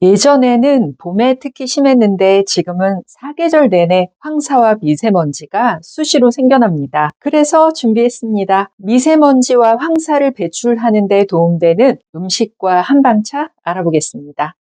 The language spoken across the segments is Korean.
예전에는 봄에 특히 심했는데 지금은 사계절 내내 황사와 미세먼지가 수시로 생겨납니다. 그래서 준비했습니다. 미세먼지와 황사를 배출하는 데 도움되는 음식과 한방차 알아보겠습니다.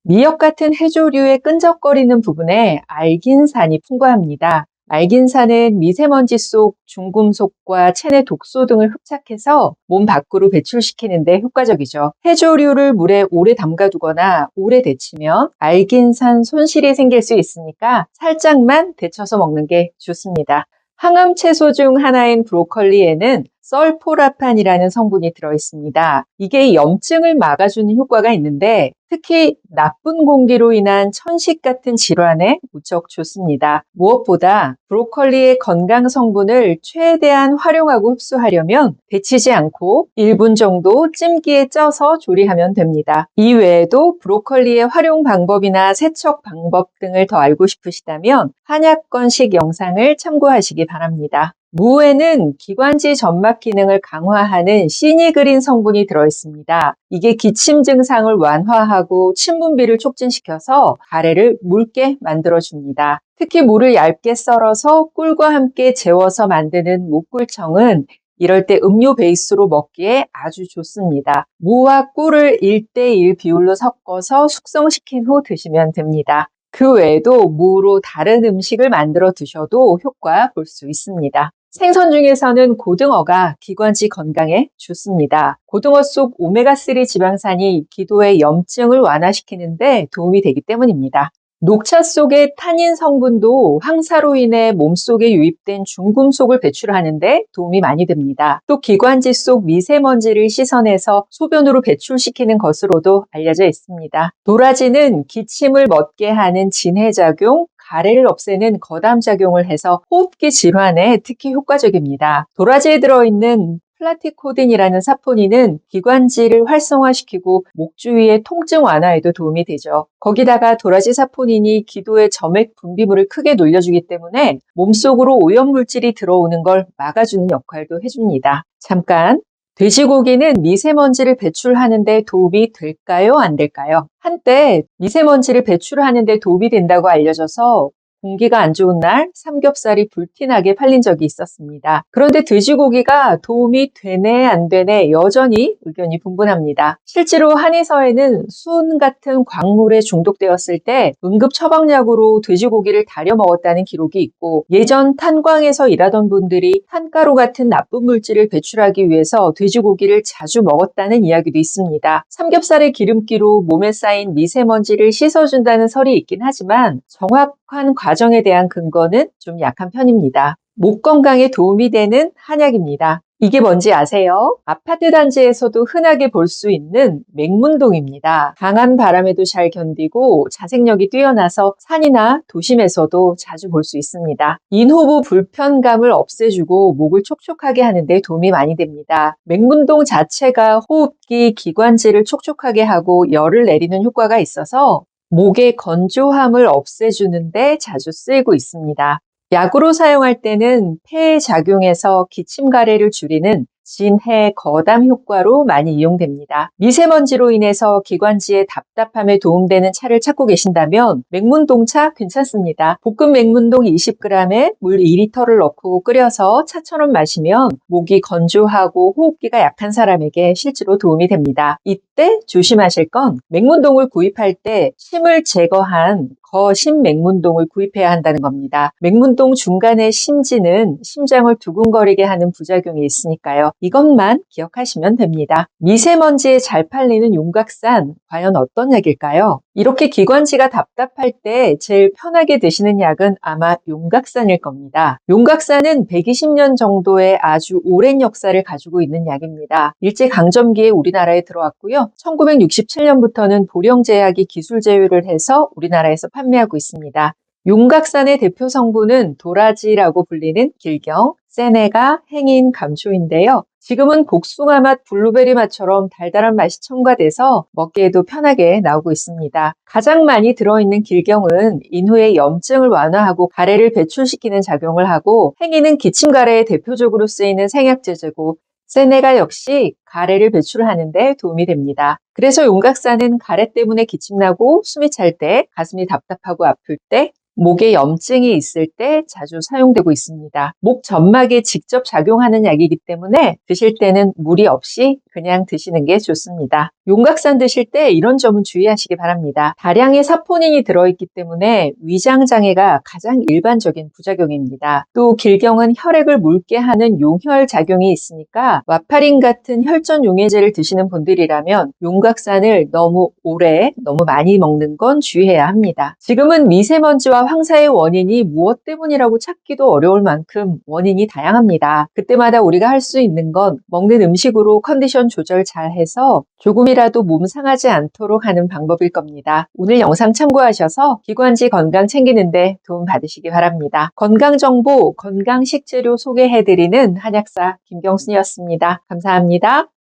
미역 같은 해조류의 끈적거리는 부분에 알긴산이 풍부합니다. 알긴산은 미세먼지 속 중금속과 체내 독소 등을 흡착해서 몸 밖으로 배출시키는 데 효과적이죠. 해조류를 물에 오래 담가두거나 오래 데치면 알긴산 손실이 생길 수 있으니까 살짝만 데쳐서 먹는 게 좋습니다. 항암 채소 중 하나인 브로콜리에는 설포라판이라는 성분이 들어있습니다. 이게 염증을 막아주는 효과가 있는데 특히 나쁜 공기로 인한 천식 같은 질환에 무척 좋습니다. 무엇보다 브로콜리의 건강 성분을 최대한 활용하고 흡수하려면 데치지 않고 1분 정도 찜기에 쪄서 조리하면 됩니다. 이외에도 브로콜리의 활용 방법이나 세척 방법 등을 더 알고 싶으시다면 한약건식 영상을 참고하시기 바랍니다. 무에는 기관지 점막 기능을 강화하는 시니그린 성분이 들어있습니다. 이게 기침 증상을 완화하고 침 분비를 촉진시켜서 가래를 묽게 만들어줍니다. 특히 무를 얇게 썰어서 꿀과 함께 재워서 만드는 무꿀청은 이럴 때 음료 베이스로 먹기에 아주 좋습니다. 무와 꿀을 1:1 비율로 섞어서 숙성시킨 후 드시면 됩니다. 그 외에도 무로 다른 음식을 만들어 드셔도 효과 볼 수 있습니다. 생선 중에서는 고등어가 기관지 건강에 좋습니다. 고등어 속 오메가3 지방산이 기도의 염증을 완화시키는 데 도움이 되기 때문입니다. 녹차 속의 타닌 성분도 황사로 인해 몸속에 유입된 중금속을 배출하는 데 도움이 많이 됩니다. 또 기관지 속 미세먼지를 씻어내서 소변으로 배출시키는 것으로도 알려져 있습니다. 도라지는 기침을 멎게 하는 진해작용, 가래를 없애는 거담작용을 해서 호흡기 질환에 특히 효과적입니다. 도라지에 들어있는 플라티코딘이라는 사포닌은 기관지를 활성화시키고 목 주위의 통증 완화에도 도움이 되죠. 거기다가 도라지 사포닌이 기도의 점액 분비물을 크게 놀려주기 때문에 몸속으로 오염물질이 들어오는 걸 막아주는 역할도 해줍니다. 잠깐! 돼지고기는 미세먼지를 배출하는 데 도움이 될까요? 안 될까요? 한때 미세먼지를 배출하는 데 도움이 된다고 알려져서 공기가 안 좋은 날 삼겹살이 불티나게 팔린 적이 있었습니다. 그런데 돼지고기가 도움이 되네 안 되네 여전히 의견이 분분합니다. 실제로 한의사에는 수은 같은 광물에 중독되었을 때 응급 처방약으로 돼지고기를 다려 먹었다는 기록이 있고 예전 탄광에서 일하던 분들이 탄가루 같은 나쁜 물질을 배출하기 위해서 돼지고기를 자주 먹었다는 이야기도 있습니다. 삼겹살의 기름기로 몸에 쌓인 미세먼지를 씻어준다는 설이 있긴 하지만 정확한 과정에 대한 근거는 좀 약한 편입니다. 목 건강에 도움이 되는 한약입니다. 이게 뭔지 아세요? 아파트 단지에서도 흔하게 볼 수 있는 맹문동입니다. 강한 바람에도 잘 견디고 자생력이 뛰어나서 산이나 도심에서도 자주 볼 수 있습니다. 인호부 불편감을 없애주고 목을 촉촉하게 하는 데 도움이 많이 됩니다. 맹문동 자체가 호흡기, 기관지를 촉촉하게 하고 열을 내리는 효과가 있어서 목의 건조함을 없애주는데 자주 쓰이고 있습니다. 약으로 사용할 때는 폐에 작용해서 기침 가래를 줄이는 진해 거담 효과로 많이 이용됩니다. 미세먼지로 인해서 기관지의 답답함에 도움되는 차를 찾고 계신다면 맹문동차 괜찮습니다. 볶은 맹문동 20g에 물 2리터를 넣고 끓여서 차처럼 마시면 목이 건조하고 호흡기가 약한 사람에게 실제로 도움이 됩니다. 이때 조심하실 건 맹문동을 구입할 때 침을 제거한 거심 맹문동을 구입해야 한다는 겁니다. 맹문동 중간의 심지는 심장을 두근거리게 하는 부작용이 있으니까요. 이것만 기억하시면 됩니다. 미세먼지에 잘 팔리는 용각산, 과연 어떤 약일까요? 이렇게 기관지가 답답할 때 제일 편하게 드시는 약은 아마 용각산일 겁니다. 용각산은 120년 정도의 아주 오랜 역사를 가지고 있는 약입니다. 일제강점기에 우리나라에 들어왔고요. 1967년부터는 보령제약이 기술 제휴를 해서 우리나라에서 판매하고 있습니다. 용각산의 대표 성분은 도라지라고 불리는 길경, 세네가, 행인, 감초인데요. 지금은 복숭아 맛, 블루베리 맛처럼 달달한 맛이 첨가돼서 먹기에도 편하게 나오고 있습니다. 가장 많이 들어있는 길경은 인후의 염증을 완화하고 가래를 배출시키는 작용을 하고 행인은 기침 가래에 대표적으로 쓰이는 생약제제고 세네가 역시 가래를 배출하는 데 도움이 됩니다. 그래서 용각산은 가래 때문에 기침나고 숨이 찰 때, 가슴이 답답하고 아플 때, 목에 염증이 있을 때 자주 사용되고 있습니다. 목 점막에 직접 작용하는 약이기 때문에 드실 때는 무리 없이 그냥 드시는 게 좋습니다. 용각산 드실 때 이런 점은 주의하시기 바랍니다. 다량의 사포닌이 들어있기 때문에 위장장애가 가장 일반적인 부작용입니다. 또 길경은 혈액을 묽게 하는 용혈 작용이 있으니까 와파린 같은 혈전 용해제를 드시는 분들이라면 용각산을 너무 오래, 너무 많이 먹는 건 주의해야 합니다. 지금은 미세먼지와 황사의 원인이 무엇 때문이라고 찾기도 어려울 만큼 원인이 다양합니다. 그때마다 우리가 할 수 있는 건 먹는 음식으로 컨디션 조절 잘 해서 조금이라도 몸 상하지 않도록 하는 방법일 겁니다. 오늘 영상 참고하셔서 기관지 건강 챙기는데 도움 받으시기 바랍니다. 건강정보, 건강식재료 소개해드리는 한약사 김경순이었습니다. 감사합니다.